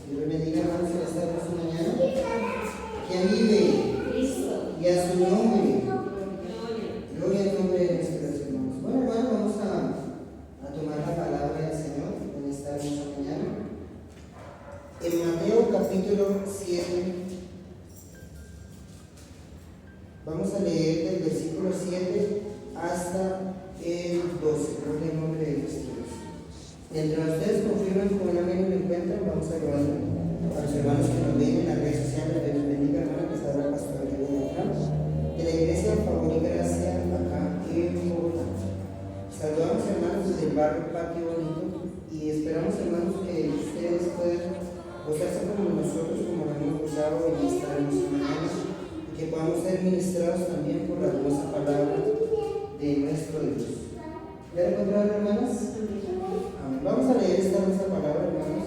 Dios le bendiga, hermanos, en esta hermosa mañana. Que vive y a su nombre. Gloria al nombre de nuestros hermanos. Bueno, hermanos, vamos a tomar la palabra del Señor en esta hermosa mañana. En Mateo capítulo 7, vamos a leer del versículo 7 hasta el 12. Gloria al nombre de nuestro Dios. Mientras ustedes confirman con un amén y lo encuentran, vamos a llevar a los hermanos que nos ven en las redes sociales. Dios les bendiga, hermano, que está ahora el pastor de la Iglesia Favor y Gracia acá en Bogotá. Saludamos, hermanos, desde el barrio Patio Bonito y esperamos, hermanos, que ustedes puedan gozarse como nosotros, como lo hemos gozado en esta hermosa mañana, y que podamos ser ministrados también por la hermosa palabra de nuestro Dios. ¿Ya encontraron, hermanas? Amén. Vamos a leer esta hermosa palabra, hermanos,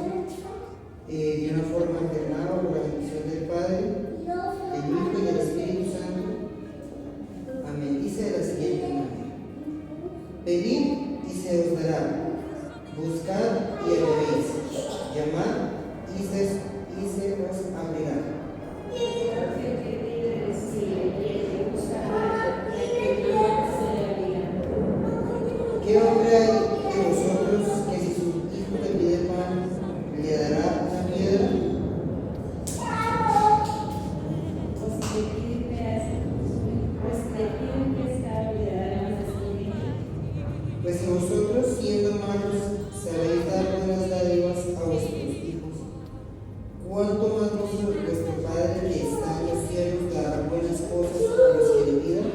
de una forma alternada por la bendición del Padre, del Hijo y del Espíritu Santo. Amén. Dice de la siguiente manera: pedid y se os dará, buscad y hallaréis, llamad y se os abrirá. ¿Qué hombre hay de vosotros que si su hijo le pide pan, le dará una piedra? Pues si vosotros, siendo malos, sabéis dar buenas dádivas a vuestros hijos, ¿cuánto más vuestro Padre que está en los cielos dará buenas cosas a los que le pidan?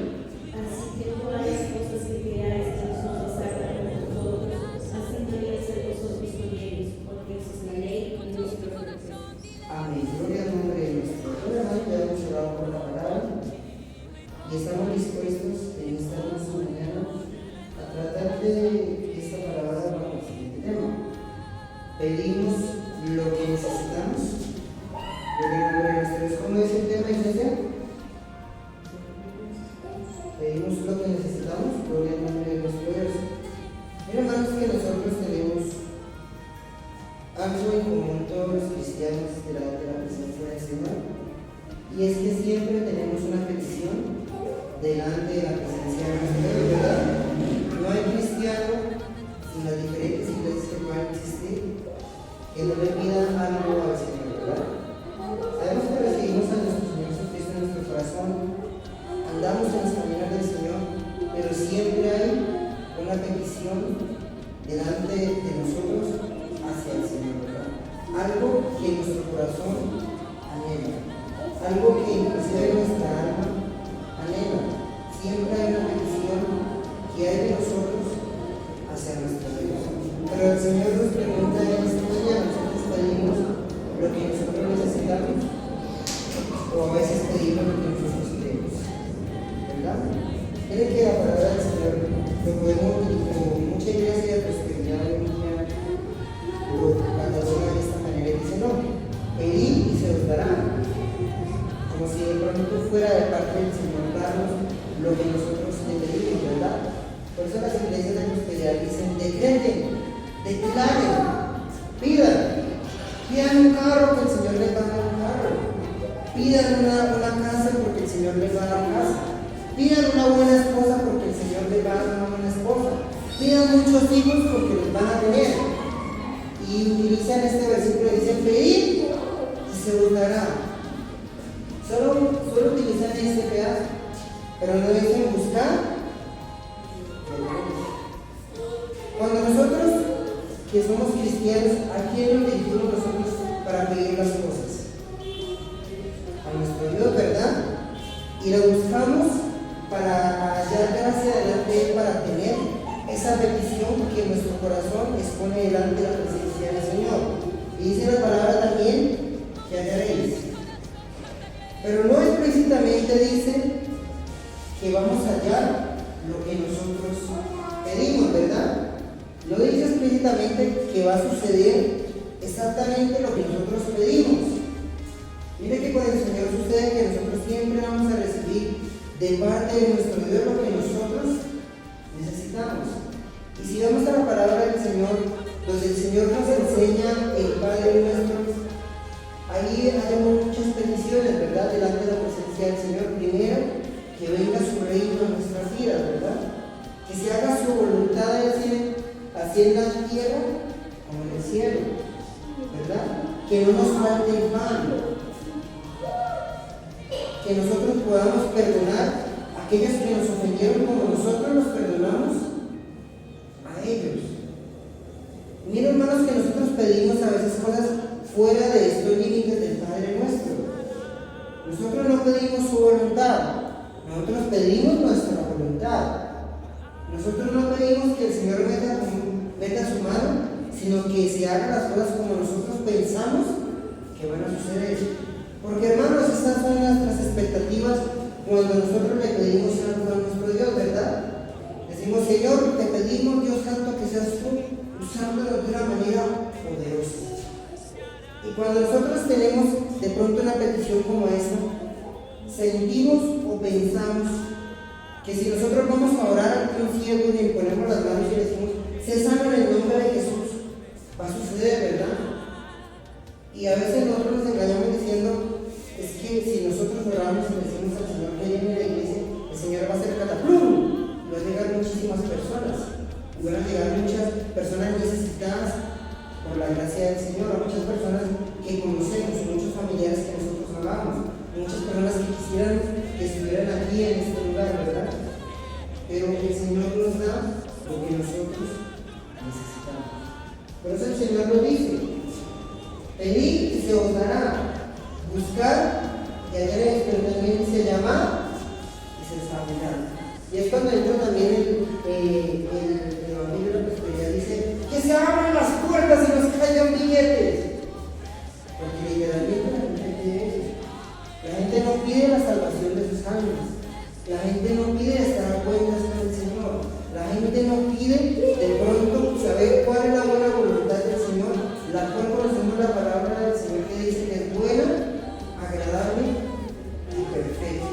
Así que todas las cosas que queráis que nosotros hagamos con vosotros, haciéndole hacer vosotros con ellos, porque esa es la ley y los profetas. Amén. Gloria al nombre de nuestro Dios. Hermanos, ya hemos orado por la palabra y estamos dispuestos en esta hermosa mañana a tratar de esta palabra bajo el siguiente tema. Pedimos lo que necesitamos. Gloria al nombre de nuestro Dios. ¿Cómo es el tema, iglesia? Pedimos lo que necesitamos. Gloria al nombre de nuestro Dios. Miren, hermanos, que nosotros tenemos algo en común todos los cristianos delante de la presencia del Señor, y es que siempre tenemos una petición delante de la presencia del Señor, ¿verdad? No hay cristiano en las diferentes iglesias que puedan existir que no le pidan algo al Señor, ¿verdad? Sabemos que recibimos a nuestro Señor Jesucristo en nuestro corazón, andamos en los caminos del Señor, pero siempre hay una petición delante de nosotros hacia el Señor, ¿verdad? Algo que nuestro corazón anhela, algo que inclusive nuestra alma anhela. Siempre hay una petición que hay de nosotros hacia nuestro Dios. Pero el Señor nos pregunta en esta mañana: nosotros pedimos lo que nosotros necesitamos, o a veces pedimos lo que nosotros queremos, ¿verdad? Miren que la palabra del Señor lo podemos, como mucha iglesia, pues que ya hoy en día lo cataloga de esta manera y dice: no, pedid y se os dará, como si de pronto fuera de parte del Señor darnos lo que nosotros le pedimos, ¿verdad? Por eso las iglesias de prosperidad dicen: decreten, declaren, pidan un carro, que el Señor les va a dar un carro, pidan una casa porque el Señor les va a dar casa, pidan una buena esposa porque el Señor les va a dar una buena esposa, pidan muchos hijos porque los van a tener. Y utilizan este versículo y dicen: pedid y se os dará. Solo utilizan este pedazo, pero no dicen buscar. Cuando nosotros, que somos cristianos, ¿a quién nos dirigimos nosotros para pedir las cosas? A nuestro Dios, ¿verdad? Y lo buscamos para hallar gracia delante de Él, para tener esa petición que nuestro corazón expone delante de la presencia del Señor. Y dice la palabra también que hallaréis. Pero no explícitamente dice que vamos a hallar lo que nosotros pedimos, ¿verdad? No dice explícitamente que va a suceder exactamente lo que nosotros pedimos. Mire que con el Señor sucede que nosotros siempre vamos a recibir de parte de nuestro Dios lo que nosotros necesitamos. Y si vamos a la palabra del Señor, donde el Señor nos enseña el Padre nuestro, aquí hayamos muchas peticiones, ¿verdad? Delante de la presencia del Señor. Primero, que venga su reino a nuestras vidas, ¿verdad? Que se haga su voluntad, así en la tierra como en el cielo, ¿verdad? Que no nos falte el pan. Que nosotros podamos perdonar a aquellos que nos ofendieron como nosotros los perdonamos a ellos. Miren, hermanos, que nosotros pedimos a veces cosas fuera de estos límites del Padre nuestro. Nosotros no pedimos su voluntad, nosotros pedimos nuestra voluntad. Nosotros no pedimos que el Señor meta su mano, sino que se hagan las cosas como nosotros pensamos que van a suceder. Porque, hermanos, estas son nuestras expectativas cuando nosotros le pedimos algo a nuestro Dios, ¿verdad? Decimos: Señor, te pedimos, Dios santo, que seas tú usándolo de una manera poderosa. Y cuando nosotros tenemos de pronto una petición como esta, sentimos o pensamos que si nosotros vamos a orar ante un ciego y le ponemos las manos y le decimos: sé sano en el nombre de Jesús, va a suceder, ¿verdad? Y a veces nosotros nos engañamos diciendo: es que si nosotros oramos y le decimos al Señor que viene a la iglesia, el Señor va a hacer cataplum, y van a llegar muchísimas personas, y van a llegar muchas personas necesitadas por la gracia del Señor, a muchas personas que conocemos, muchos familiares que nosotros amamos, muchas personas que quisieran que estuvieran aquí en este lugar, ¿verdad? Pero el Señor nos da lo que nosotros necesitamos. Por eso el Señor lo dice: pedid y se os dará, buscar y hallaréis, pero también dice: llamad y se os abrirá. Y es cuando entra también el Evangelio de la Prosperidad, dice: que se abran las puertas y nos caigan billetes. Porque literalmente la gente pide eso. La gente no pide la salvación de sus almas. La gente no pide estar a cuentas con el Señor. La gente no pide de pronto saber cuál es la buena voluntad del Señor, la cual conocemos la palabra del Señor que dice que es buena, agradable y perfecta.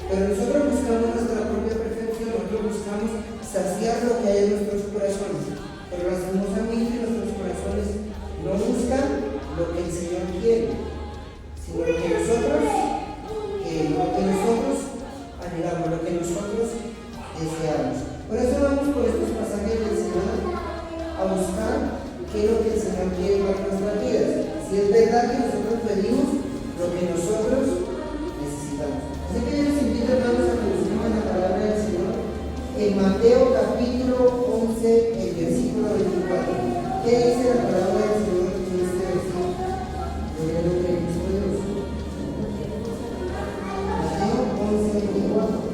Pero nosotros buscamos nuestra propia perfección, nosotros buscamos saciar lo que hay en nuestros corazones. Pero lastimosamente nuestros corazones no buscan lo que el Señor quiere, sino lo que nosotros anhelamos, lo que nosotros deseamos. Por eso vamos por estos pasajes del Señor a buscar qué es lo que el Señor quiere para nuestras vidas. Si es verdad que nosotros pedimos lo que nosotros necesitamos. Así que yo les invito, hermanos, a que busquemos la palabra del Señor en Mateo capítulo 11, el versículo 24. ¿Qué dice la palabra del Señor en este versículo? Gloria al nombre de Cristo Dios. Mateo 11, 24.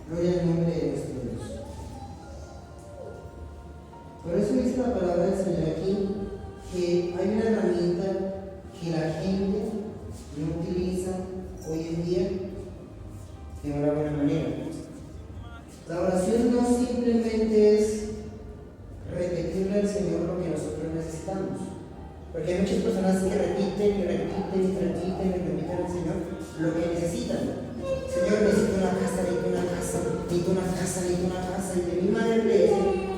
Gloria al nombre de nuestro Dios. Por eso dice la palabra del Señor aquí que hay una herramienta que la gente no utiliza hoy en día de una buena manera. La oración no simplemente es repetirle al Señor lo que nosotros necesitamos, porque hay muchas personas que repiten al Señor lo que necesitan. Señor, necesito una casa, y de mi madre le dice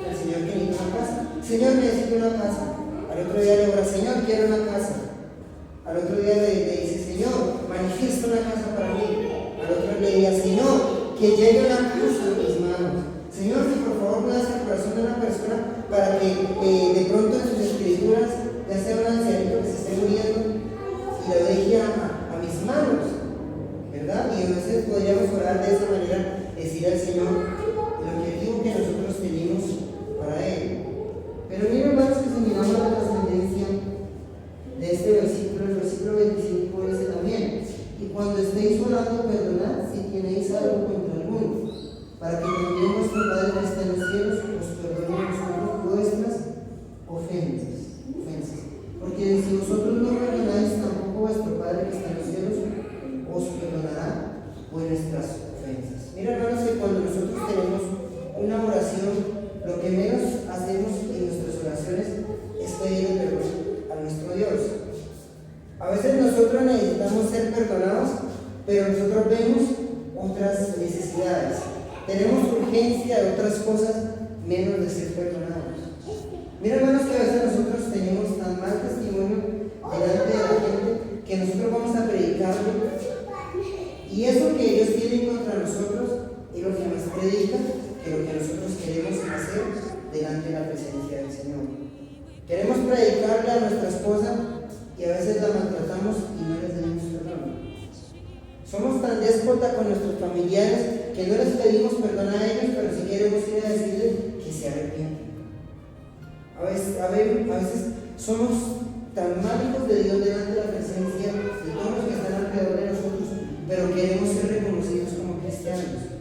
al Señor que necesito una casa. Señor, necesito una casa. Al otro día le ora: Señor, quiero una casa. Al otro día le dice: Señor, manifiesta una casa para mí. Al otro le dice: Señor, que llegue una casa a mis manos. Señor, si por favor me das el corazón de una persona para que de pronto en sus escrituras, ya sea una ancianita nosotros necesitamos ser perdonados, pero nosotros vemos otras necesidades. Tenemos urgencia de otras cosas menos de ser perdonados. Mira, hermanos, que a veces nosotros tenemos tan mal testimonio delante de la gente que nosotros vamos a predicarle, y eso que ellos tienen contra nosotros es lo que más predica que lo que nosotros queremos hacer delante de la presencia del Señor. Queremos predicarle a nuestra esposa y a veces la maltratamos y no les damos perdón. Somos tan déspotas con nuestros familiares que no les pedimos perdón a ellos, pero si queremos ir a decirles que se arrepienten. A veces somos tan mal hijos de Dios delante de la presencia de todos los que están alrededor de nosotros, pero queremos ser reconocidos como cristianos.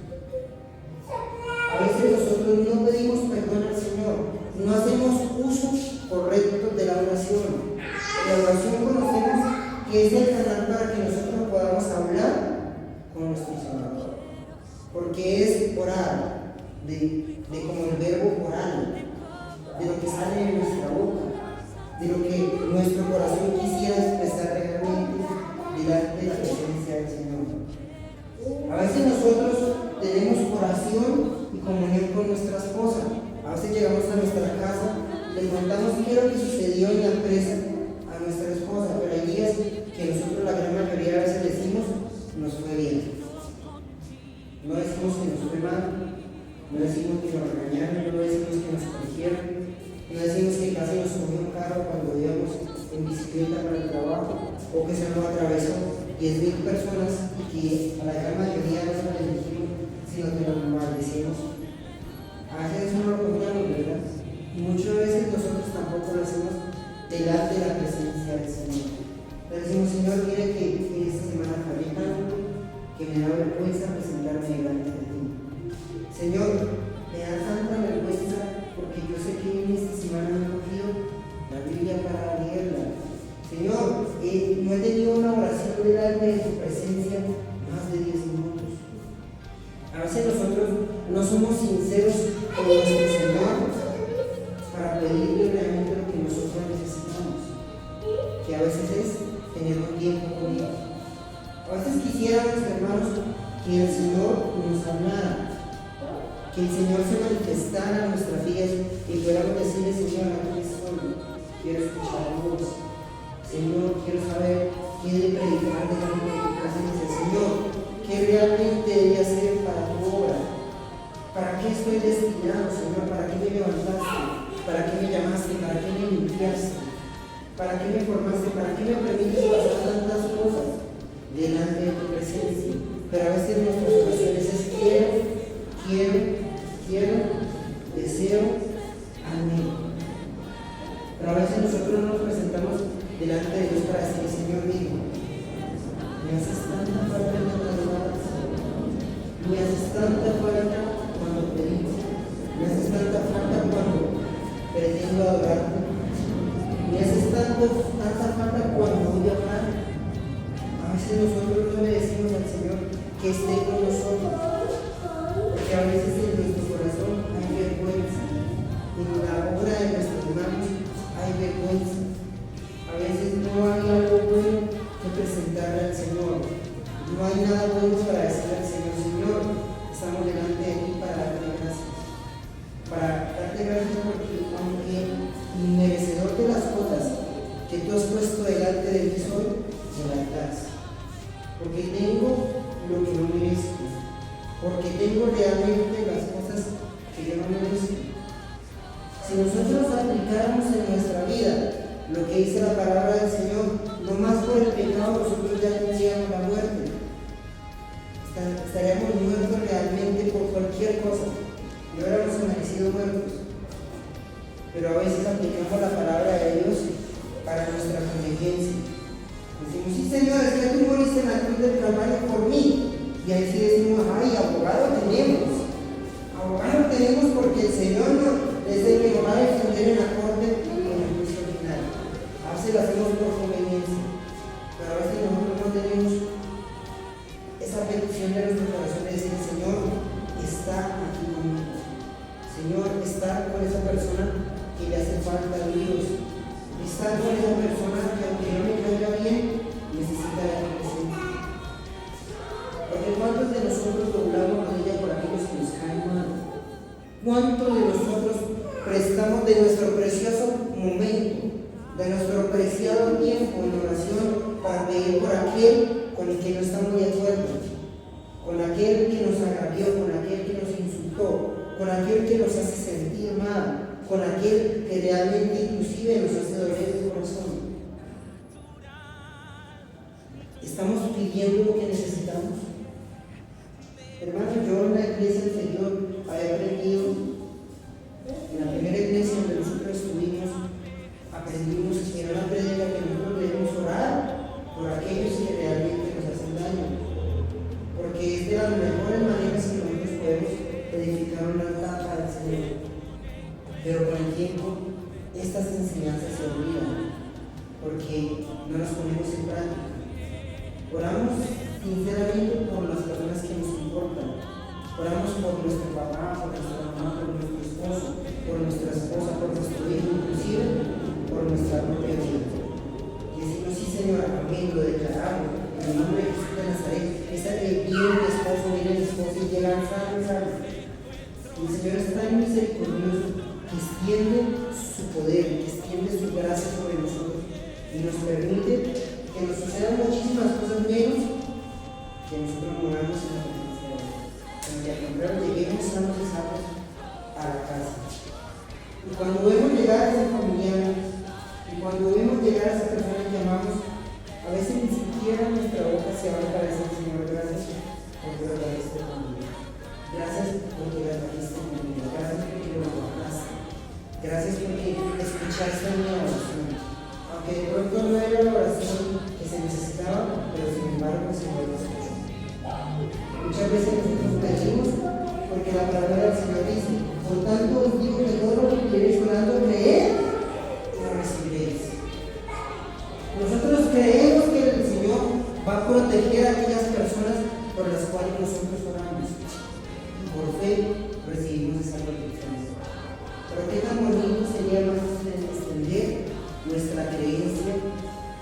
A veces nosotros no pedimos perdón al Señor, no hacemos uso correcto de la oración. La oración conocemos que es el canal para que nosotros podamos hablar con nuestro Señor, porque es orar, de como el verbo orar, de lo que sale de nuestra boca, de lo que nuestro corazón quisiera expresar realmente delante de la presencia del Señor. A veces nosotros tenemos oración y comunión con nuestra esposa. A veces llegamos a nuestra casa, le contamos qué es lo que sucedió en la empresa a nuestra esposa, pero hay días que nosotros la gran mayoría de veces decimos nos fue bien. No decimos que nos fue mal, no decimos que nos regañaron, no decimos que nos corrigieron, no decimos que casi nos comió un carro cuando íbamos en bicicleta para el trabajo, o que se nos atravesó 10,000 personas y que a la gran mayoría no se nos elegimos, sino que nos maldecimos. A veces eso no lo contamos, ¿verdad? Y muchas veces nosotros tampoco lo hacemos delante de la presencia del Señor. Le decimos, Señor, mire que esta semana fallé tanto que me da vergüenza presentarme delante de ti. Señor, me da tanta vergüenza porque yo sé que en esta semana me he cogido la Biblia para leerla. Señor, no he tenido una oración delante de tu presencia más de 10 minutos. A veces nosotros no somos sinceros con nuestro Señor para pedirle realmente lo que nosotros necesitamos, que a veces es tener un tiempo con Él. A veces quisiéramos, hermanos, que el Señor nos hablara, que el Señor se manifestara en nuestras vidas y pudiéramos decirle, Señor, aquí estoy, quiero escuchar tu voz. Señor, quiero saber qué de predicar delante de tu presencia. Señor, qué realmente debe hacer para tu obra. ¿Para qué estoy destinado, Señor? ¿Para qué me levantaste? ¿Para qué me llamaste? ¿Para qué me limpiaste? ¿Para qué me formaste? ¿Para qué me permites pasar tantas cosas delante de tu presencia? Pero a veces nuestras oraciones es quiero, deseo, amén. Pero a veces nosotros no nos presentamos delante de Dios para decir, Señor, digo, me haces tanta falta en las madrugadas, me haces tanta falta cuando predico, me haces tanta falta cuando pretendo adorarte, me haces tanta falta cuando voy a hablar. A veces nosotros no le decimos al Señor que esté con nosotros, porque a veces en nuestro corazón hay vergüenza, en la obra de nuestras manos hay vergüenza. A veces no hay algo bueno que presentarle al Señor, no hay nada bueno para decirle al Señor, Señor, estamos delante de ti para darte gracias. Porque aunque inmerecedor de las cosas que tú has puesto delante de mí soy, me las das. Porque tengo lo que no merezco, porque tengo realmente las cosas que yo no merezco. Si nosotros aplicáramos en nuestra vida lo que dice la palabra del Señor, no más por el pecado nosotros ya tendríamos la muerte. Estaríamos muertos realmente por cualquier cosa. Y ahora hemos amanecido muertos. Pero a veces aplicamos la palabra de Dios para nuestra contingencia. Decimos, sí, Señor, es que tú moriste en la cruz del Calvario por mí. Y ahí sí decimos, ay, abogado tenemos. Abogado tenemos porque el Señor es el que nos va a defender en la corte en el juicio final. A veces lo hacemos por conveniencia, pero a veces nosotros no tenemos esa petición de nuestro corazón de decir, Señor, está aquí conmigo. Señor, está con esa persona que le hace falta a Dios. Está con esa persona que aunque no me caiga bien, necesita de tu presencia. Porque ¿cuántos de nosotros doblamos rodilla por aquellos que nos caen mal? ¿Cuántos de nosotros prestamos de nuestro precioso momento, de nuestro preciado tiempo en oración para pedir por aquel con el que no estamos de acuerdo, con aquel que nos agravió, con aquel que nos insultó, con aquel que nos hace sentir mal, con aquel que realmente inclusive nos hace doler el corazón? ¿Estamos pidiendo lo que necesitamos? Hermano, yo en la iglesia del Señor había aprendido, en la primera iglesia donde nosotros estuvimos, aprendimos que era una prédica que nosotros debemos orar por aquellos que realmente nos hacen daño, porque es de las mejores maneras que nosotros podemos edificar una altar para el Señor. Pero con el tiempo estas enseñanzas se olvidan porque no las ponemos en práctica. Oramos sinceramente por las personas que nos importan. Oramos por nuestro papá, por nuestra mamá, por nuestro esposo, por nuestra esposa, por nuestro hijo, inclusive por nuestra propia vida. Y decimos, sí Señor, amén, lo declaramos, en el nombre de Jesús de Nazaret. Esa que viene el esposo, viene el esposo y llegan sanos. Y el Señor es tan misericordioso que extiende su poder, que extiende su gracia sobre nosotros y nos permite que nos sucedan muchísimas cosas menos que nosotros moramos en la presencia de Dios. Sino que al contrario, lleguemos sanos y salvos a la casa. Y cuando vemos llegar a ese familiar, y cuando vemos llegar a esa persona que amamos, a veces ni siquiera nuestra boca se va a decir, Señor, gracias porque lo trajiste conmigo. Gracias porque lo trajiste conmigo. Gracias porque lo guardaste. Gracias porque escuchaste mi oración. Aunque de pronto no era la oración que se necesitaba, pero sin embargo el Señor lo escuchó. Muchas veces nosotros pedimos porque la palabra del Señor dice, por tanto os digo que todo lo que queréis orando, creed y lo recibiréis. Nosotros creemos que el Señor va a proteger a aquellas personas por las cuales nosotros oramos. Por fe recibimos esa protección. Pero qué tan bonito sería más extender nuestra creencia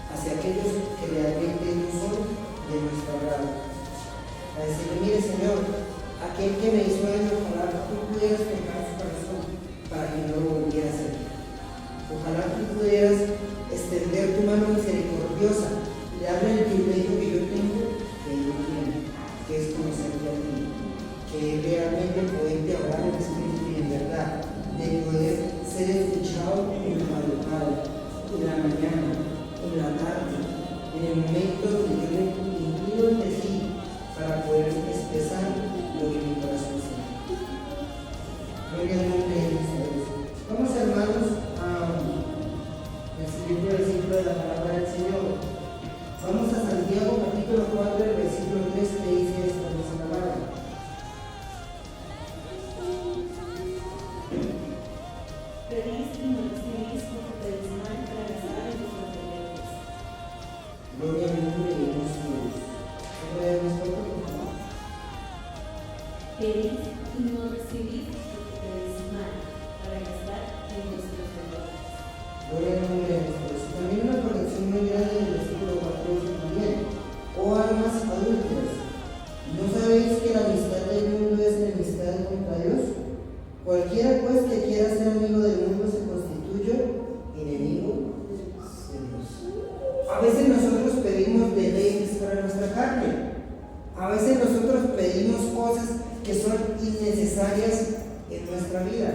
hacia aquellos que realmente no son de nuestro agrado. A decirle, mire Señor, aquel que me hizo daño, ojalá tú pudieras tocar su corazón para que no lo volviera a hacer. Ojalá tú pudieras extender tu mano misericordiosa y darle el privilegio que yo tengo, que él no tiene, que es conocerte a ti, que realmente poderte hablar en espíritu y en verdad, de poder ser escuchado en la madrugada, en la mañana, en la tarde, en el momento donde yo me inclino ante ti para poder expresar lo que mi corazón siente. Gloria al nombre de Dios. Vamos, hermanos, al siguiente versículo de la palabra del Señor. Vamos a Santiago capítulo 4, el versículo 3, que dice esta misma palabra. Pedís y no recibís porque pedís mal para gastar en vuestros deleites. Gloria al nombre de Dios. ¿Podemos por favor? Pedís y no recibís porque pedís mal para gastar en vuestros deleites. Gloria al nombre de Dios. También una corrección muy grande del versículo 4 dice también, oh almas adúlteras, ¿no sabéis que la amistad del mundo es enemistad contra Dios? Cualquiera pues que quiera ser amigo del mundo se constituye enemigo de Dios. A veces nosotros pedimos deleites para nuestra carne. A veces nosotros pedimos cosas que son innecesarias en nuestra vida.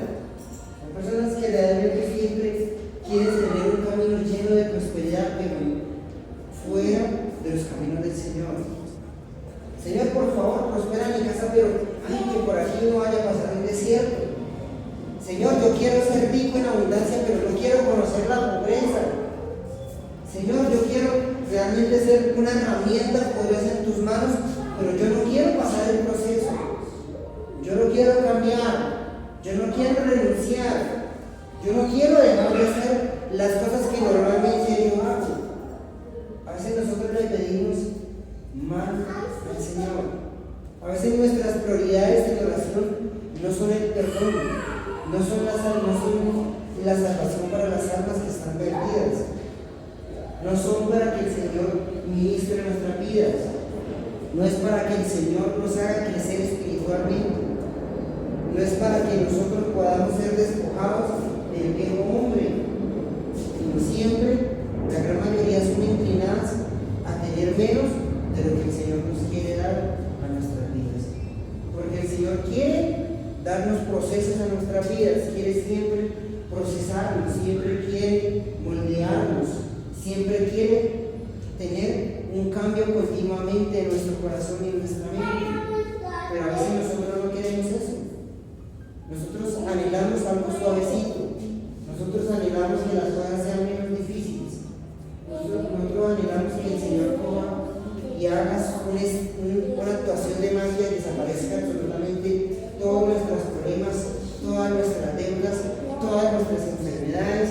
Hay personas que realmente siempre quieren tener un camino lleno de prosperidad, pero fuera de los caminos del Señor. Señor, por favor, prospera mi casa, pero que por aquí no vaya a pasar un desierto. Señor, yo quiero ser rico en abundancia, pero no quiero conocer la pobreza. Señor, yo quiero realmente ser una herramienta poderosa en tus manos, pero yo no quiero pasar el proceso. Yo no quiero cambiar. Yo no quiero renunciar. Yo no quiero dejar de hacer las cosas que normalmente yo hago. A veces nosotros le pedimos mal al Señor. A veces nuestras prioridades en oración no son el perdón, no son la salvación para las almas que están perdidas, no son para que el Señor ministre nuestras vidas. No es para que el Señor nos haga crecer espiritualmente. No es para que nosotros podamos ser despojados del viejo hombre. Sino siempre, la gran mayoría son inclinadas a tener menos de lo que el Señor nos quiere dar a nuestras vidas. Porque el Señor quiere darnos procesos a nuestras vidas, quiere siempre procesarnos, siempre quiere moldearnos, siempre quiere tener un cambio continuamente en nuestro corazón y en nuestra mente. Pero a veces nosotros no queremos eso. Nosotros anhelamos algo suavecito. Nosotros anhelamos que las cosas sean menos difíciles. Nosotros anhelamos que el Señor coja y haga una actuación de magia y desaparezca absolutamente todos nuestros problemas, todas nuestras deudas, todas nuestras enfermedades,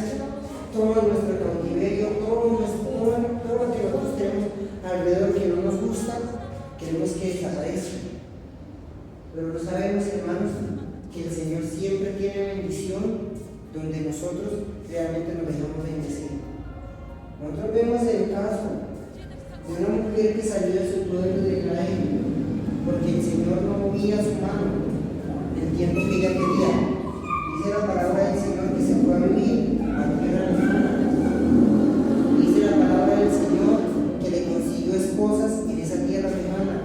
todo nuestro cautiverio, todo lo que nosotros tenemos alrededor que no nos gusta, queremos que desaparezca. Pero no sabemos, hermanos, que el Señor siempre tiene bendición donde nosotros realmente nos dejamos bendecir. Nosotros vemos el caso de una mujer que salió de su pueblo de Israel porque el Señor no movía su mano en el tiempo que ella quería. Dice la palabra del Señor que se fue a vivir a la tierra lejana. Dice la palabra del Señor que le consiguió esposas en esa tierra lejana.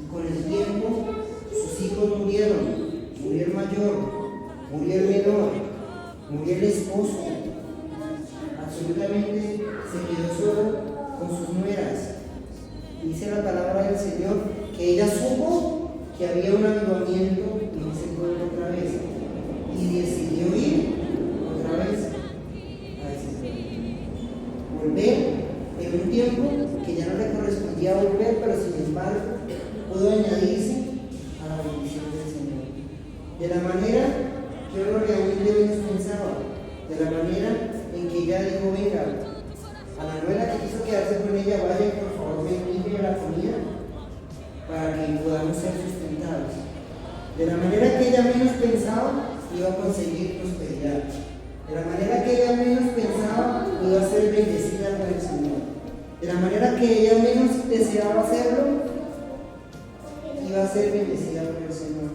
Y con el tiempo sus hijos murieron. Murió el mayor, murió el menor, murió el esposo. Absolutamente se quedó solo con sus nueras. Dice la palabra del Señor que ella supo que había un avivamiento en ese pueblo otra vez y decidió ir otra vez a ese pueblo. Volver en un tiempo que ya no le correspondía volver, pero sin embargo pudo añadirse a la bendición del Señor. De la manera que uno realmente menos pensaba, de la manera en que ella dijo: venga, a la nuera que quiso quedarse con ella, vaya y por favor me limpie la comida para que podamos ser sustentados. De la manera que ella menos pensaba, iba a conseguir prosperidad. De la manera que ella menos pensaba, iba a ser bendecida por el Señor. De la manera que ella menos deseaba hacerlo, iba a ser bendecida por el Señor.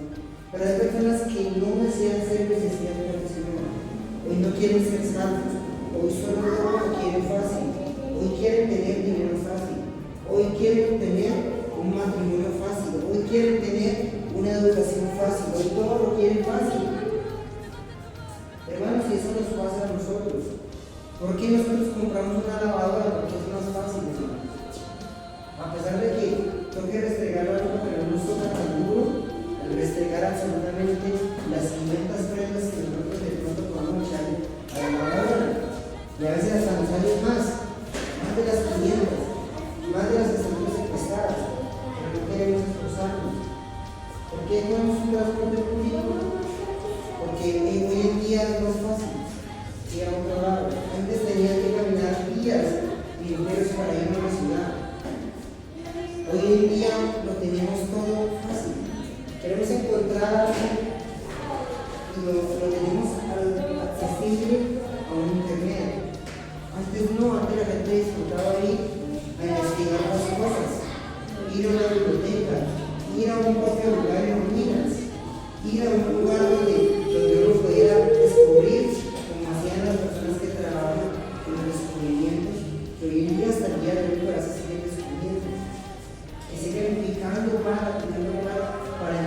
Pero hay personas que no desean ser bendecidas por el Señor. Hoy no quieren ser salvos. Hoy solo todo lo quieren fácil. Hoy quieren tener dinero fácil. Hoy quieren tener un matrimonio fácil. Hoy quieren tener una educación fácil. Hoy todo lo quieren fácil. Hermanos, si eso nos pasa a nosotros, ¿por qué nosotros compramos una lavadora? Porque es más fácil, hermanos. A pesar de que toque restregar algo, pero no toca tan duro, al restregar absolutamente las 500 prendas que nosotros de pronto podamos echar a la lavadora. Y a veces hasta nos salen más de las 500, más de las que estamos secuestradas, pero no queremos esforzarnos. ¿Por qué no hemos un transporte público? Porque hoy en día es más fácil ir a otro lado. Antes tenía que caminar días y enteros para ir a una ciudad. Hoy en día lo tenemos todo fácil. Queremos encontrar algo y lo tenemos accesible a un internet. Antes no, antes la gente disfrutaba ir a investigar las cosas, ir a una biblioteca, ir a un propio lugar en ruinas, ir a un lugar donde uno pudiera descubrir, como hacían las personas que trabajan en los descubrimientos, que hoy en día hasta el día de hoy todavía se siguen descubriendo, que siguen picando para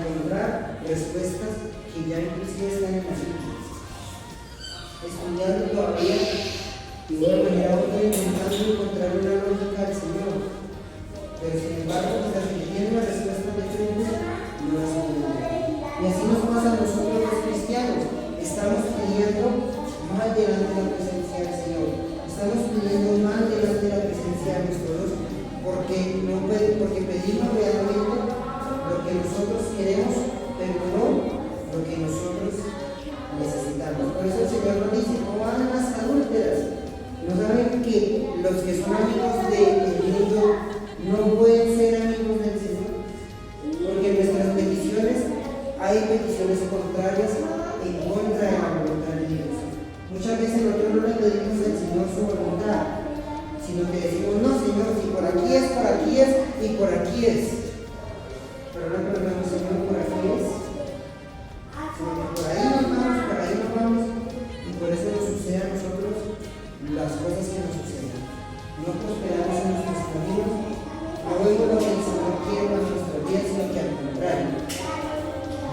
encontrar respuestas que ya inclusive están en las Biblia, estudiando todavía de una manera u otra, intentando encontrar una lógica del Señor, pero sin embargo, las que tienen la respuesta de frente no las entienden. Y así nos pasa a nosotros los cristianos. Estamos pidiendo más delante de la presencia del Señor, estamos pidiendo más delante de la presencia de nuestro Dios, porque pedimos realmente lo que nosotros queremos, pero no lo que nosotros necesitamos. Por eso el Señor nos dice: no hagan las adúlteras. ¿No saben que los que son amigos del mundo no pueden ser amigos del Señor? Porque en nuestras peticiones hay peticiones contrarias en contra de la voluntad de Dios. Muchas veces nosotros no le pedimos al Señor su voluntad, sino que decimos, no Señor, si por aquí es, y por aquí es. Pero no preguntamos, Señor, por aquí es. Sino que por ahí nos vamos, y por eso nos sucede a nosotros las cosas que nos suceden. No prosperamos en nuestros caminos, no vemos lo que el Señor quiere para nuestra vida, sino que al contrario,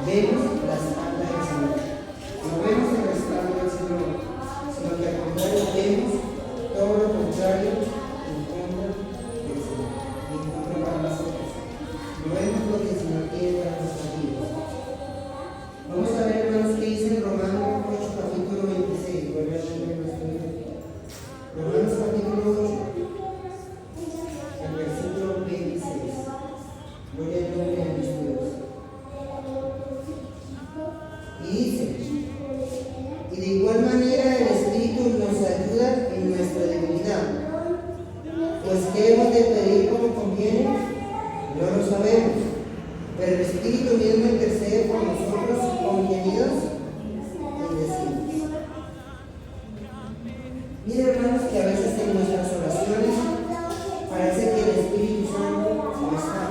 vemos la espalda del Señor. No vemos el respaldo del Señor, sino que al contrario vemos todo lo contrario en contra del Señor, en contra para nosotros. No vemos lo que el Señor quiere para nuestras vidas. Vamos a ver, hermanos, qué dice en Romanos 8, capítulo 26. Vuelve a leer nuestro libro. Romanos capítulo 8, el versículo 26. Gloria al nombre de nuestro Dios. Y dice, y de igual manera el Espíritu nos ayuda en nuestra debilidad. Pues ¿qué hemos de pedir como conviene? No lo sabemos. Pero el Espíritu mismo intercede por nosotros con gemidos indecibles. Miren, hermanos, que a veces en nuestras oraciones parece que el Espíritu Santo no está.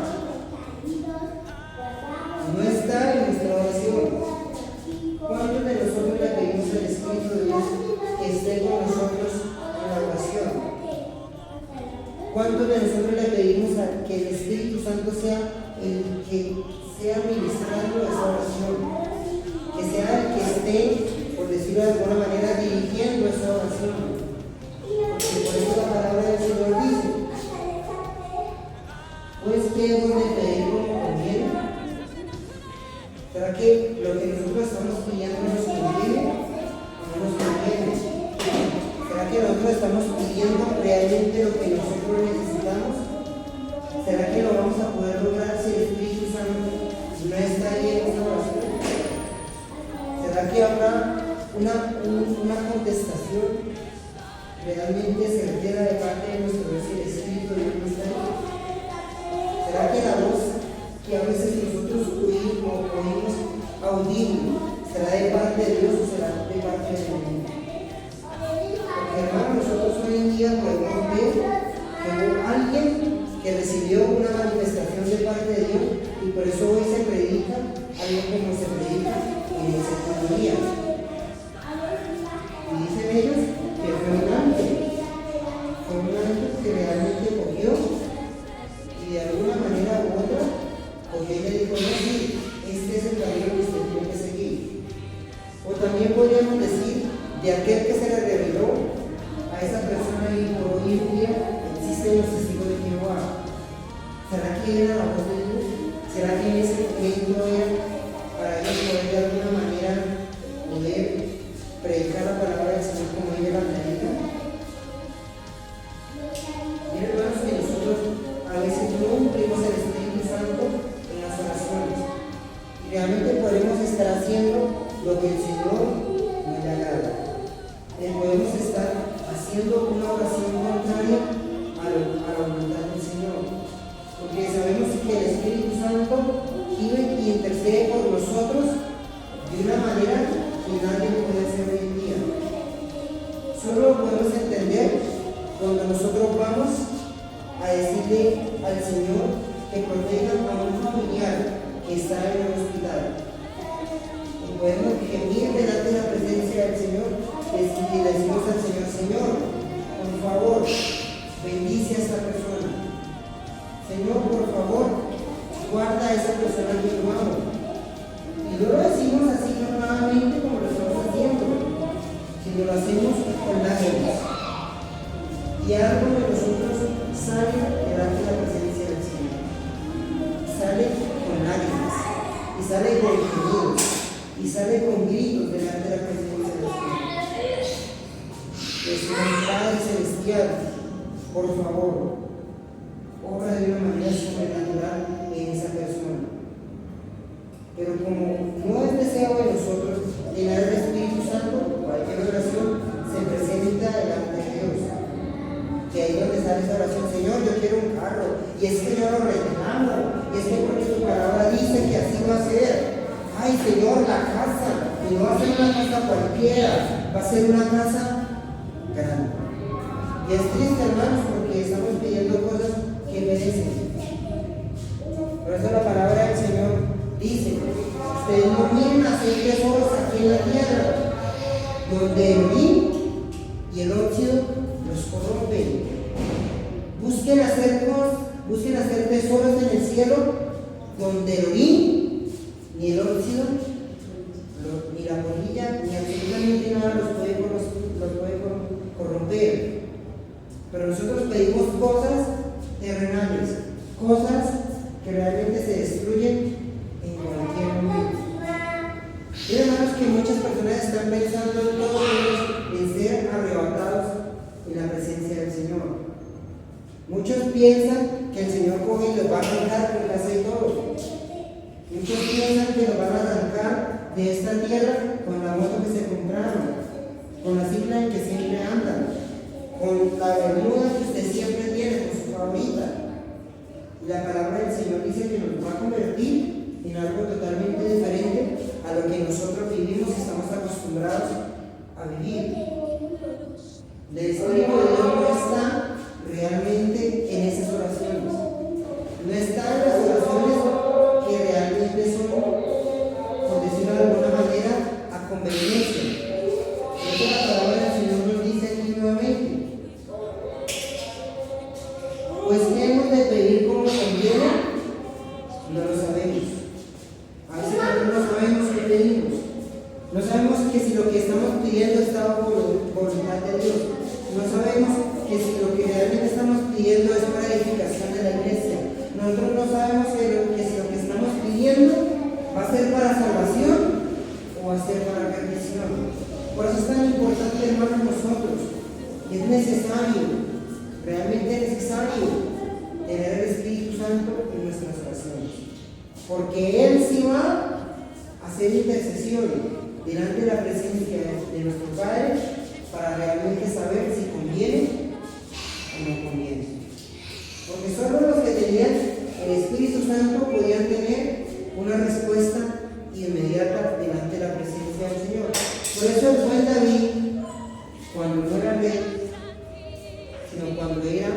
No está en nuestra oración. ¿Cuántos de nosotros le pedimos al Espíritu de Dios que esté con nosotros en la oración? ¿Cuántos de nosotros le pedimos a que el Espíritu Santo sea el que sea ministrando esa oración? Que sea el que esté, por decirlo de alguna manera, dirigiendo esa oración. Porque por eso la palabra del Señor dice, pues ¿qué hemos de pedir como conviene? ¿Será que lo que nosotros estamos pidiendo nos conviene o no nos conviene? ¿Será que nosotros estamos pidiendo realmente lo que nosotros necesitamos? ¿Será que lo vamos a poder lograr si el Espíritu Santo no está ahí en esta oración? ¿Será que habrá una contestación realmente certera de parte de nuestro Dios y el Espíritu de Dios no está ahí? ¿Será que la voz que a veces nosotros oímos audible será de parte de Dios o será de parte del mundo? Porque, hermanos, nosotros hoy en día podemos ver que hubo alguien que recibió una manifestación de parte de Dios y por eso hoy se predica algo como se predica en el séptimo día. Y dicen ellos que fue un ángel que realmente cogió y de alguna manera u otra, porque ella dijo, no, sí, este es el camino que usted tiene que seguir. O también podríamos decir de aquel que se le reveló a esa persona y por hoy en día existen los testigos de Jehová. ¿Será que era la voz de Dios? ¿Será que en ese momento era para ellos poder de alguna manera poder predicar la palabra del Señor como ella la predica? Miren, hermanos, que nosotros a veces no cumplimos el Espíritu Santo en las oraciones y realmente podemos estar haciendo lo que el Señor no le agrada. Podemos estar haciendo una oración contraria a la voluntad del Señor, porque sabemos que el Espíritu Santo vive y intercede por nosotros de una manera que nadie puede hacer hoy en día. Solo lo podemos entender cuando nosotros vamos a decirle al Señor que proteja a un familiar que está en el hospital. Y podemos gemir delante de la presencia del Señor y le decimos al Señor, Señor, por favor, bendice a esta persona. Señor, por favor, guarda a esa persona que yo amo. Y no lo decimos así normalmente como lo estamos haciendo, sino lo hacemos con lágrimas. Y algo de nosotros sale delante de la presencia del Señor. Sale con lágrimas, y sale con gemidos, y sale con gritos delante de la presencia del Señor. Nuestro Padre Celestial, por favor, obra de una manera sobrenatural en esa persona. Pero como no es deseo de nosotros llenar el Espíritu Santo, cualquier oración se presenta delante de Dios. Que ahí donde está esa oración, Señor, yo quiero un carro, y es que yo lo reclamo, y es que porque tu palabra dice que así va a ser. Ay, Señor, la casa, y no va a ser una casa cualquiera, va a ser una casa grande. Y es triste, hermanos, porque porque estamos pidiendo cosas que merecen. Por eso la palabra del Señor dice: ustedes no miren a hacer tesoros aquí en la tierra, donde el orín y el óxido los corrompen. Busquen hacer tesoros en el cielo, donde el orín ni el óxido, ni la polilla, ni absolutamente nada los puede corromper. Pero nosotros pedimos cosas terrenales, cosas que realmente se destruyen en cualquier momento. Y hermanos, que muchas personas están pensando en todos ellos en ser arrebatados en la presencia del Señor. Muchos piensan que el Señor coge y los va a arrancar por casa y todo. Muchos piensan que los van a arrancar de esta tierra con la moto que se compraron, con la cicla en que siempre andan, con la bermuda que usted siempre tiene, con su favorita. Y la palabra del Señor dice que nos va a convertir en algo totalmente diferente a lo que nosotros vivimos y estamos acostumbrados a vivir. El Espíritu de Dios no está realmente en esas oraciones. No está en las oraciones que realmente son, por decirlo de alguna manera, a conveniencia. Por eso la palabra del Señor nos dice aquí nuevamente: pues ¿qué hemos de pedir como conviene? No lo sabemos. A veces nosotros no sabemos qué pedimos. No sabemos que si lo que estamos pidiendo está bajo voluntad de Dios. No sabemos que si lo que realmente estamos pidiendo es para edificación de la iglesia. Nosotros no sabemos que si lo que estamos pidiendo va a ser para salvación o va a ser para perdición. Por eso es tan importante, hermanos, nosotros. Es necesario, realmente necesario, tener el Espíritu Santo en nuestras oraciones. Porque Él sí va a hacer intercesión delante de la presencia de nuestro Padre para realmente saber si conviene o no conviene. Porque solo los que tenían el Espíritu Santo podían tener una respuesta inmediata delante de la presencia del Señor. Por eso el buen David, cuando no era rey, sino cuando era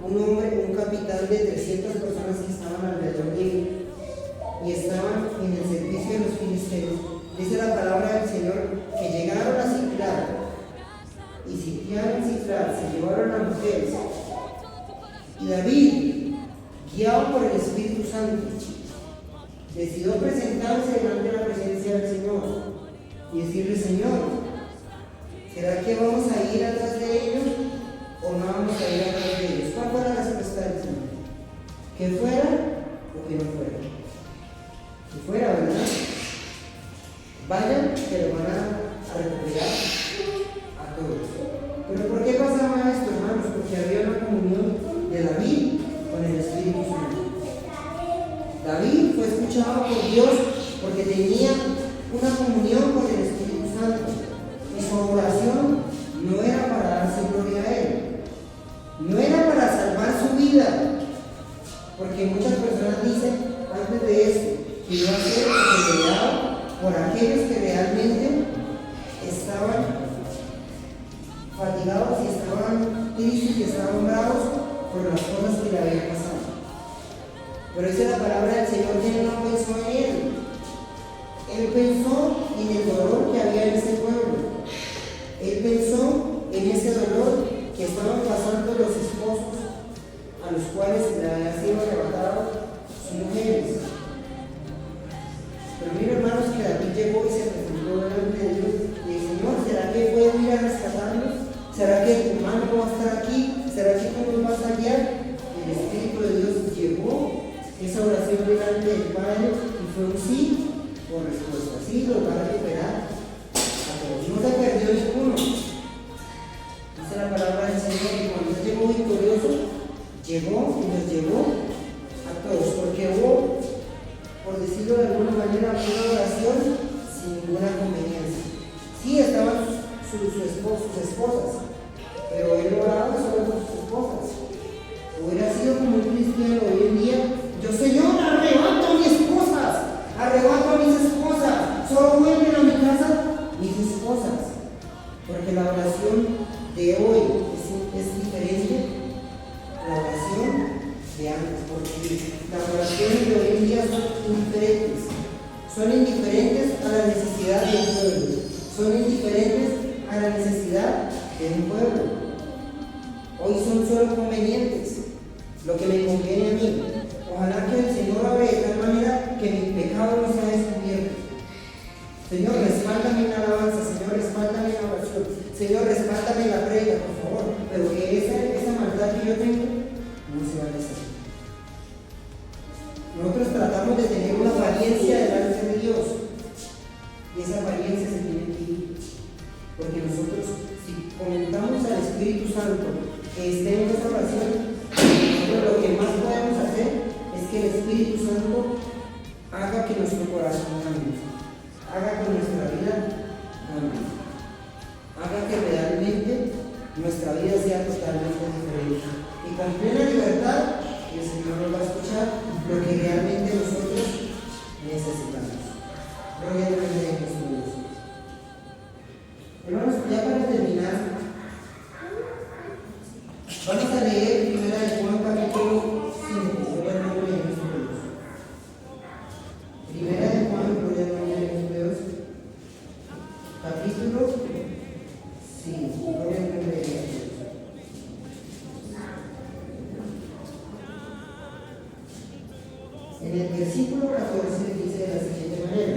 un hombre, un capitán de 300 personas que estaban alrededor de él y estaban en el servicio de los filisteos, dice la palabra del Señor que llegaron a Siclag y sitiaron Siclag, se llevaron a mujeres. Y David, guiado por el Espíritu Santo, decidió presentarse delante de la presencia del Señor y decirle: Señor, ¿será que vamos a ir atrás de ellos o no vamos a ir atrás de ellos? ¿Cuál fue la respuesta del Señor? ¿Que fuera o que no fuera? Que fuera, ¿verdad? Vayan, que lo van a recuperar a todos. ¿Pero por qué pasaba esto, hermanos? Porque había una comunión de David con el Espíritu Santo. David fue escuchado por Dios porque tenía una comunión con el Espíritu Santo. Y su oración no era para darse gloria a Él, no era para salvar su vida, porque muchas personas dicen antes de esto que iba a ser peleado por aquellos que realmente estaban fatigados y estaban tristes y estaban bravos por las cosas que le habían pasado. Pero esa es la palabra del Señor, que Él no pensó en él. Él pensó en el dolor que había en ese pueblo. Él pensó en ese dolor que estaban pasando los esposos a los cuales le había sido arrebatado sus mujeres. Pero mira, hermanos, que David llegó y se presentó delante de Dios y dijo: Señor, ¿será que puedo ir a rescatarlos? ¿Será que tu mano va a estar aquí? ¿Será que tú nos vas a guiar? El Espíritu de Dios llevó esa oración delante del Padre y fue un sí por respuesta. Sí, los va a recuperar a todos. No se perdió ninguno. Dice la palabra del Señor que cuando Él llegó victorioso, llegó y nos llevó a todos, porque hubo, por decirlo de alguna manera, una oración sin ninguna conveniencia. Sí, estaban sus esposas, pero Él oraba solo por sus esposas. Hubiera sido como un cristiano hoy en día: yo, Señor, arrebato a mis esposas, arrebato a mis esposas, solo vuelven a mi casa mis esposas. Porque la oración de hoy es diferente la oración de antes, porque las oraciones de hoy en día son indiferentes. Son indiferentes a la necesidad de un pueblo. Son indiferentes a la necesidad de un pueblo. Hoy son solo convenientes, lo que me conviene a mí. Ojalá que el Señor obre de tal manera que mi pecado no sea descubierto. Señor, respáldame en la alabanza. Señor, respáldame en la oración. Señor, respáldame en la predica, por favor. Pero que esa maldad que yo tengo no se va a deshacer. Nosotros tratamos de tener una apariencia delante de Dios. Y esa apariencia se tiene que ir. Porque nosotros, si comentamos al Espíritu Santo que esté en esa oración, nosotros lo que más podemos hacer es que el Espíritu Santo haga que nuestro corazón cambie, haga que nuestra vida cambie, haga que realmente nuestra vida sea totalmente diferente. Y con plena libertad, el Señor nos va a escuchar lo que realmente nosotros necesitamos. Gloria al nombre de Jesús. Hermanos, ya para terminar, vamos a leer 1 Juan capítulo 5, gloria al nombre de Jesús. 1 Juan, gloria al nombre de Jesús, capítulo 5, gloria al nombre de Jesús. En el versículo 14 dice de la siguiente manera: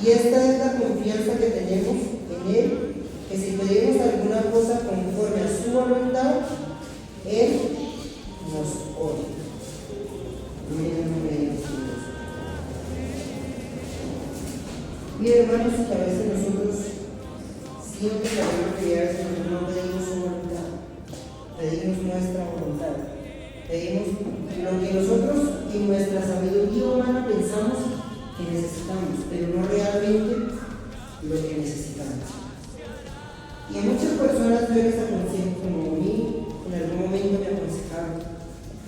y esta es la confianza que tenemos en Él, que si pedimos alguna cosa conforme a su voluntad, Él nos oye. Gloria al nombre de Jesús. Bien, hermanos, que a veces nosotros siempre sabemos que ya no pedimos su voluntad, pedimos nuestra voluntad, pedimos lo que nosotros en nuestra sabiduría humana pensamos que necesitamos, pero no realmente lo que necesitamos. Y a muchas personas yo les aconsejo, como a mí en algún momento me aconsejaron,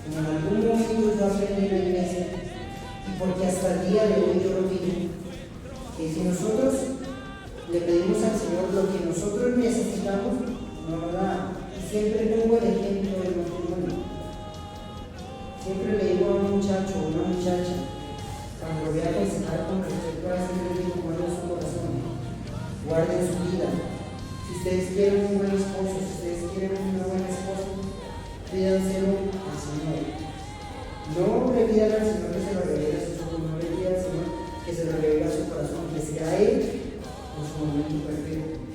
como en algún momento yo aprendí en la iglesia, y porque hasta el día de hoy yo lo digo, que si nosotros le pedimos al Señor lo que nosotros necesitamos, no lo da. Y siempre pongo el ejemplo del matrimonio. Siempre le digo a un muchacho o una muchacha, cuando lo voy a aconsejar con respecto a eso, les digo: guarden su corazón, guarden su vida. Si ustedes quieren un buen esposo, si ustedes quieren una buena esposa, pídanselo al Señor. No le pidan al Señor que se lo revele a sus ojos, no le pidan al Señor que se lo revele a su corazón, que sea Él en su momento perfecto.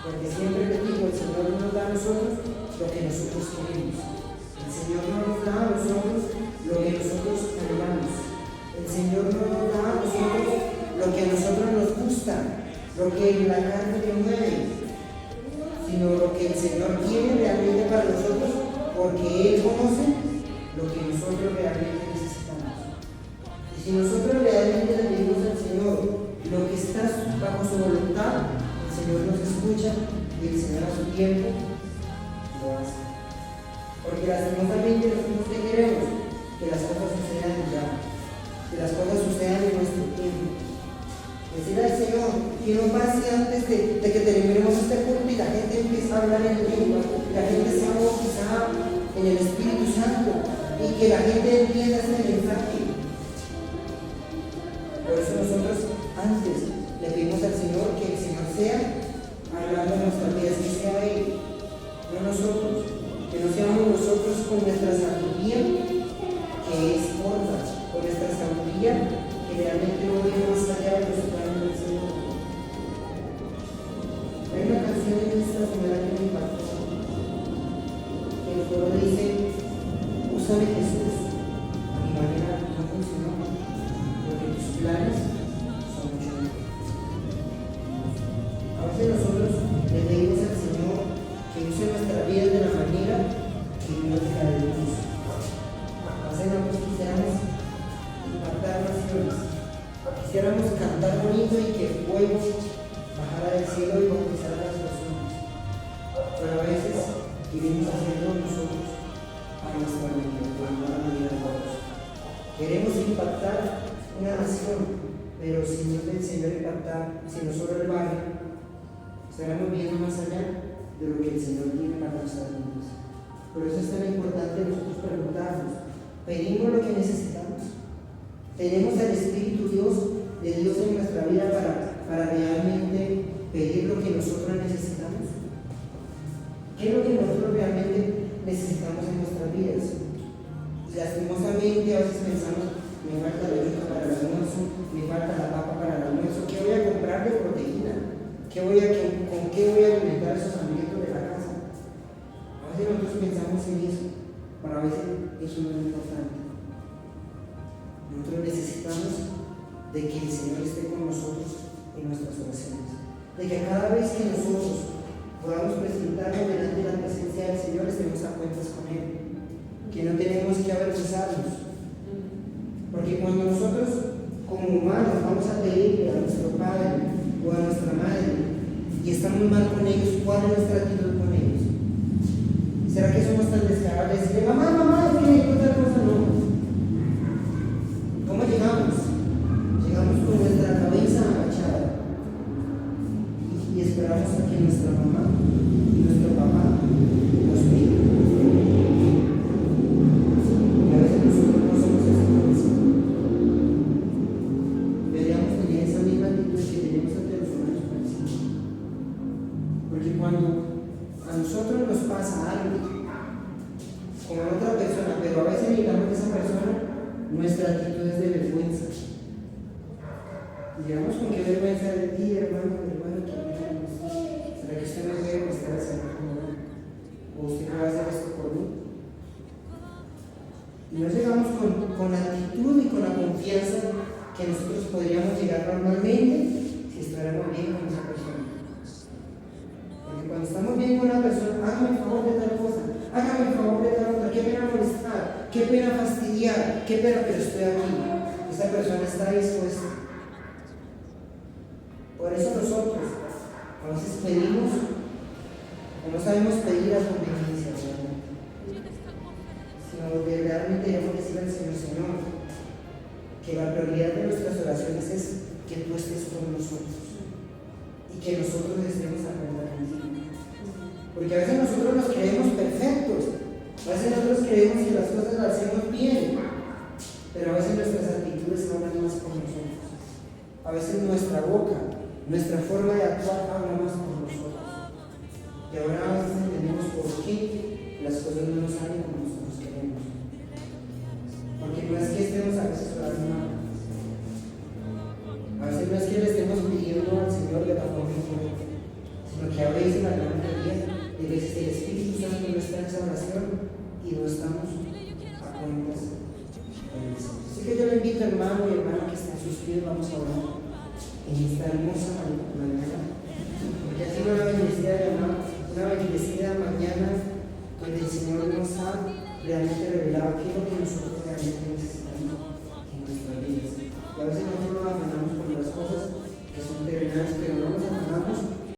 Porque siempre les digo, el Señor no nos da a nosotros lo que nosotros queremos. El Señor no nos da a nosotros lo que nosotros anhelamos. El Señor no nos da a nosotros lo que a nosotros nos gusta, lo que la carne le mueve, sino lo que el Señor quiere realmente para nosotros, porque Él conoce lo que nosotros realmente necesitamos. Y si nosotros realmente le pedimos al Señor lo que está bajo su voluntad, el Señor nos escucha y el Señor a su tiempo lo hace. Porque lastimosamente nosotros que queremos que las cosas sucedan ya, que las cosas sucedan en nuestro tiempo. Decir al Señor que no pase antes de que terminemos este culto y la gente empiece a hablar en lengua, la gente sea bautizada en el Espíritu Santo y que la gente entienda ese mensaje. Por eso nosotros antes le pedimos al Señor que el Señor sea hablando en nuestras vidas, que sea Él, no nosotros, que no seamos nosotros con nuestra sabiduría que es corta, con nuestra sabiduría que realmente no viene más allá de los planes del Señor. Hay una canción en esta semana que me impactó, que el coro dice: úsame Jesús, a mi manera no funcionó, porque tus planes son mucho mejores. A veces nosotros le pedimos al Señor que use nuestra vida de la manera que Dios la bendice. A veces nosotros quisiéramos impactar naciones, quisiéramos cantar bonito y que el fuego bajara del cielo y bautizara a las personas, pero a veces queremos hacerlo nosotros a nuestra manera, a la manera de todos. Queremos impactar una nación, pero si no es el Señor impactar, si no solo el barrio, estaremos viendo más allá de lo que el Señor tiene para nuestras vidas. Por eso es tan importante nosotros preguntarnos, ¿pedimos lo que necesitamos? ¿Tenemos el Espíritu de Dios en nuestra vida para realmente pedir lo que nosotros necesitamos? ¿Qué es lo que nosotros realmente necesitamos en nuestras vidas? Lastimosamente a veces pensamos, me falta la yuca para el almuerzo, me falta la papa para el almuerzo, ¿qué voy a comprar de proteína? ¿Con qué voy a alimentar esos alimentos de la casa? A veces nosotros pensamos en eso, pero a veces eso no es importante. Nosotros necesitamos de que el Señor esté con nosotros en nuestras oraciones, de que cada vez que nosotros podamos presentarnos delante de la presencia del Señor estemos a cuentas con Él, que no tenemos que avergonzarnos, porque cuando nosotros como humanos vamos a pedirle a nuestro padre o a nuestra madre y estamos mal con ellos, ¿cuál es nuestra actitud con ellos? ¿Será que somos tan descarados de decirle, mamá, es que otra cosa no? ¿Cómo llegamos? Llegamos con nuestra cabeza agachada y esperamos a que nuestra mamá y nuestro papá nos miren. Y a veces nosotros no somos así. Deberíamos tener esa misma actitud que tenemos ante los humanos parecidos. Porque cuando a nosotros nos pasa algo con otra persona, pero a veces miramos a esa persona, nuestra actitud es de vergüenza. Y llegamos con qué vergüenza de ti, hermano, ¿será que usted me puede prestar el Señor conmigo? ¿O usted va a hacer esto por mí? Y no llegamos con la actitud y con la confianza que nosotros podríamos llegar normalmente si estuviéramos bien con esa persona. Porque cuando estamos bien con una persona, hágame el favor de tal cosa, hágame el favor de tal otra, qué pena molestar, qué pena fastidiar, qué pena, pero estoy aquí. Esa persona está dispuesta. Por eso nosotros a veces pedimos o no sabemos pedir a conveniencia realmente, sino que realmente debemos decirle al Señor, que la prioridad de nuestras oraciones es que tú estés con nosotros y que nosotros estemos a cuenta contigo. Porque a veces nosotros nos creemos perfectos, a veces nosotros creemos que las cosas las hacemos bien, pero a veces nuestras actitudes hablan más por nosotros. A veces nuestra boca, nuestra forma de actuar habla más por nosotros. Y ahora a veces entendemos por qué las cosas no nos salen como nosotros queremos. Porque no es que estemos a veces orando mal. A veces no es que le estemos pidiendo al Señor de la forma incorrecta, sino que a veces la gran mayoría de veces el Espíritu Santo no está en esa oración y no estamos a cuentas con el Señor. Así que yo le invito, hermano y hermana, que estén sus pies, vamos a orar en esta hermosa mañana, porque ha sido una bendecida mañana donde el Señor nos ha realmente revelado qué es lo que nosotros